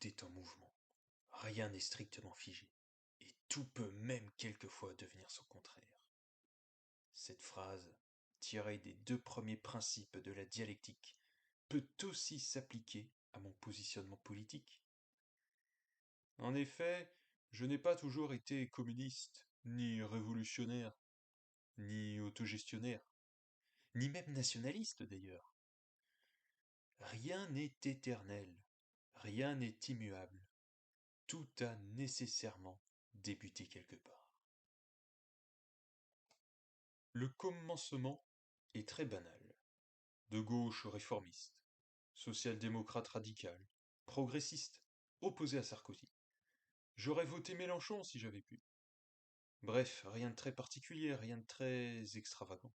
Tout est en mouvement, rien n'est strictement figé, et tout peut même quelquefois devenir son contraire. Cette phrase, tirée des deux premiers principes de la dialectique, peut aussi s'appliquer à mon positionnement politique. En effet, je n'ai pas toujours été communiste, ni révolutionnaire, ni autogestionnaire, ni même nationaliste d'ailleurs. Rien n'est éternel, rien n'est immuable, tout a nécessairement débuté quelque part. Le commencement est très banal. De gauche réformiste, social-démocrate radical, progressiste, opposé à Sarkozy. J'aurais voté Mélenchon si j'avais pu. Bref, rien de très particulier, rien de très extravagant.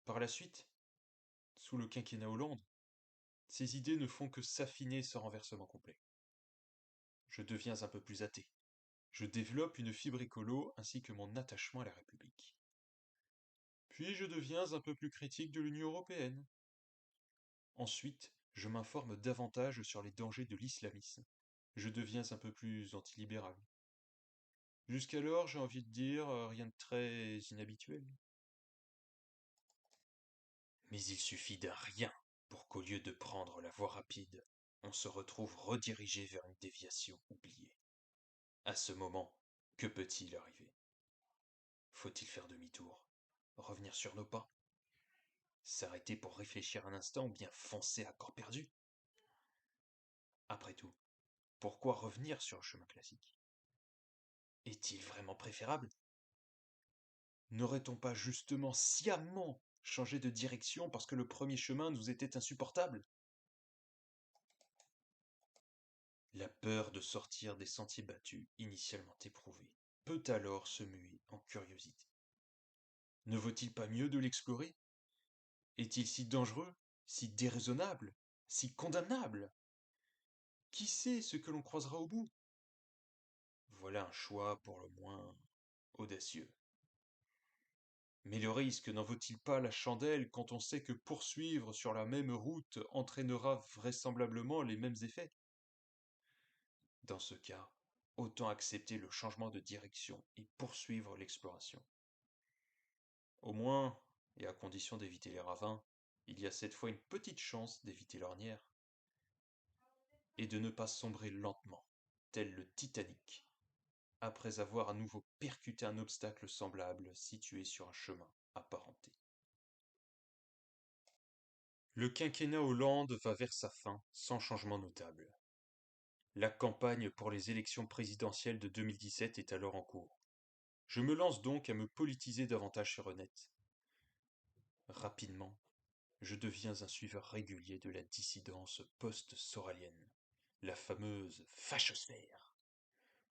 Par la suite, sous le quinquennat Hollande, ces idées ne font que s'affiner sans renversement complet. Je deviens un peu plus athée. Je développe une fibre écolo ainsi que mon attachement à la République. Puis je deviens un peu plus critique de l'Union européenne. Ensuite, je m'informe davantage sur les dangers de l'islamisme. Je deviens un peu plus antilibéral. Jusqu'alors, j'ai envie de dire, rien de très inhabituel. Mais il suffit d'un rien pour qu'au lieu de prendre la voie rapide, on se retrouve redirigé vers une déviation oubliée. À ce moment, que peut-il arriver? Faut-il faire demi-tour? Revenir sur nos pas? S'arrêter pour réfléchir un instant ou bien foncer à corps perdu? Après tout, pourquoi revenir sur le chemin classique? Est-il vraiment préférable? N'aurait-on pas justement sciemment changé de direction parce que le premier chemin nous était insupportable? La peur de sortir des sentiers battus initialement éprouvés peut alors se muer en curiosité. Ne vaut-il pas mieux de l'explorer? Est-il si dangereux, si déraisonnable, si condamnable? Qui sait ce que l'on croisera au bout? Voilà un choix pour le moins audacieux. Mais le risque n'en vaut-il pas la chandelle quand on sait que poursuivre sur la même route entraînera vraisemblablement les mêmes effets? Dans ce cas, autant accepter le changement de direction et poursuivre l'exploration. Au moins, et à condition d'éviter les ravins, il y a cette fois une petite chance d'éviter l'ornière, et de ne pas sombrer lentement, tel le Titanic, après avoir à nouveau percuté un obstacle semblable situé sur un chemin apparenté. Le quinquennat Hollande va vers sa fin sans changement notable. La campagne pour les élections présidentielles de 2017 est alors en cours. Je me lance donc à me politiser davantage sur Honnête. Rapidement, je deviens un suiveur régulier de la dissidence post-soralienne, la fameuse fachosphère.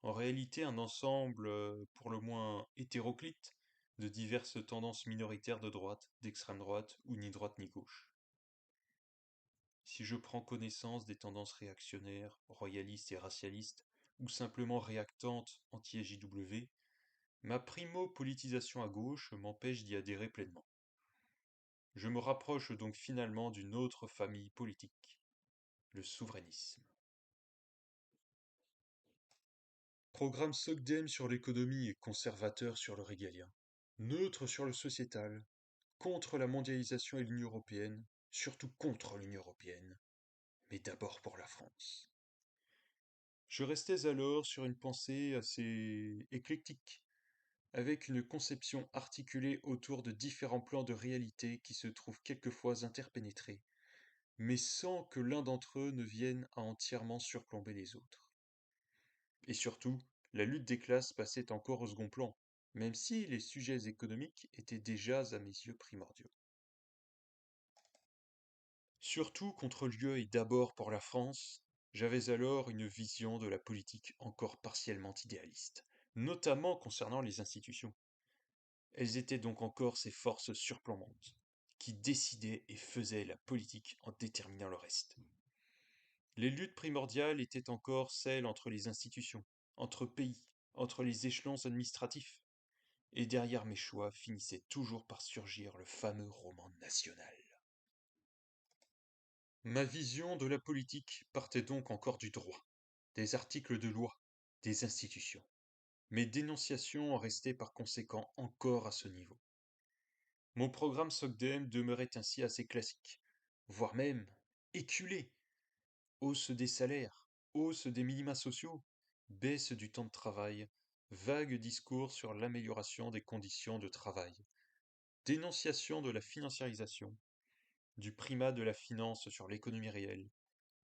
En réalité, un ensemble pour le moins hétéroclite de diverses tendances minoritaires de droite, d'extrême droite ou ni droite ni gauche. Si je prends connaissance des tendances réactionnaires, royalistes et racialistes, ou simplement réactantes anti-AJW, ma primo-politisation à gauche m'empêche d'y adhérer pleinement. Je me rapproche donc finalement d'une autre famille politique, le souverainisme. Programme SOCDEM sur l'économie et conservateur sur le régalien. Neutre sur le sociétal, contre la mondialisation et l'Union européenne, surtout contre l'Union européenne, mais d'abord pour la France. Je restais alors sur une pensée assez éclectique, avec une conception articulée autour de différents plans de réalité qui se trouvent quelquefois interpénétrés, mais sans que l'un d'entre eux ne vienne à entièrement surplomber les autres. Et surtout, la lutte des classes passait encore au second plan, même si les sujets économiques étaient déjà à mes yeux primordiaux. Surtout contre Dieu et d'abord pour la France, j'avais alors une vision de la politique encore partiellement idéaliste, notamment concernant les institutions. Elles étaient donc encore ces forces surplombantes, qui décidaient et faisaient la politique en déterminant le reste. Les luttes primordiales étaient encore celles entre les institutions, entre pays, entre les échelons administratifs, et derrière mes choix finissait toujours par surgir le fameux roman national. Ma vision de la politique partait donc encore du droit, des articles de loi, des institutions. Mes dénonciations en restaient par conséquent encore à ce niveau. Mon programme SOCDEM demeurait ainsi assez classique, voire même éculé. Hausse des salaires, hausse des minima sociaux, baisse du temps de travail, vague discours sur l'amélioration des conditions de travail, dénonciation de la financiarisation, du primat de la finance sur l'économie réelle,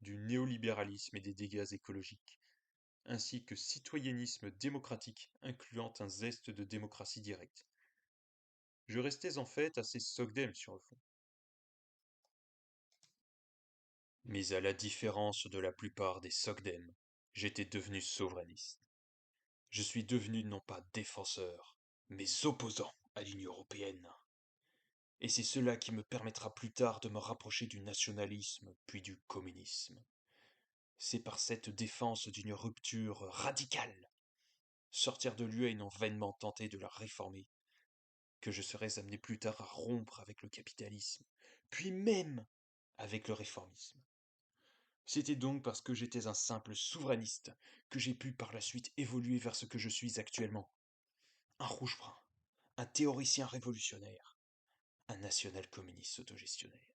du néolibéralisme et des dégâts écologiques, ainsi que citoyennisme démocratique incluant un zeste de démocratie directe. Je restais en fait assez SOCDEM sur le fond. Mais à la différence de la plupart des SOCDEM, j'étais devenu souverainiste. Je suis devenu non pas défenseur, mais opposant à l'Union européenne. Et c'est cela qui me permettra plus tard de me rapprocher du nationalisme, puis du communisme. C'est par cette défense d'une rupture radicale, sortir de l'UE ayant vainement tenté de la réformer, que je serais amené plus tard à rompre avec le capitalisme, puis même avec le réformisme. C'était donc parce que j'étais un simple souverainiste que j'ai pu par la suite évoluer vers ce que je suis actuellement. Un rouge-brun, un théoricien révolutionnaire, un national-communiste autogestionnaire.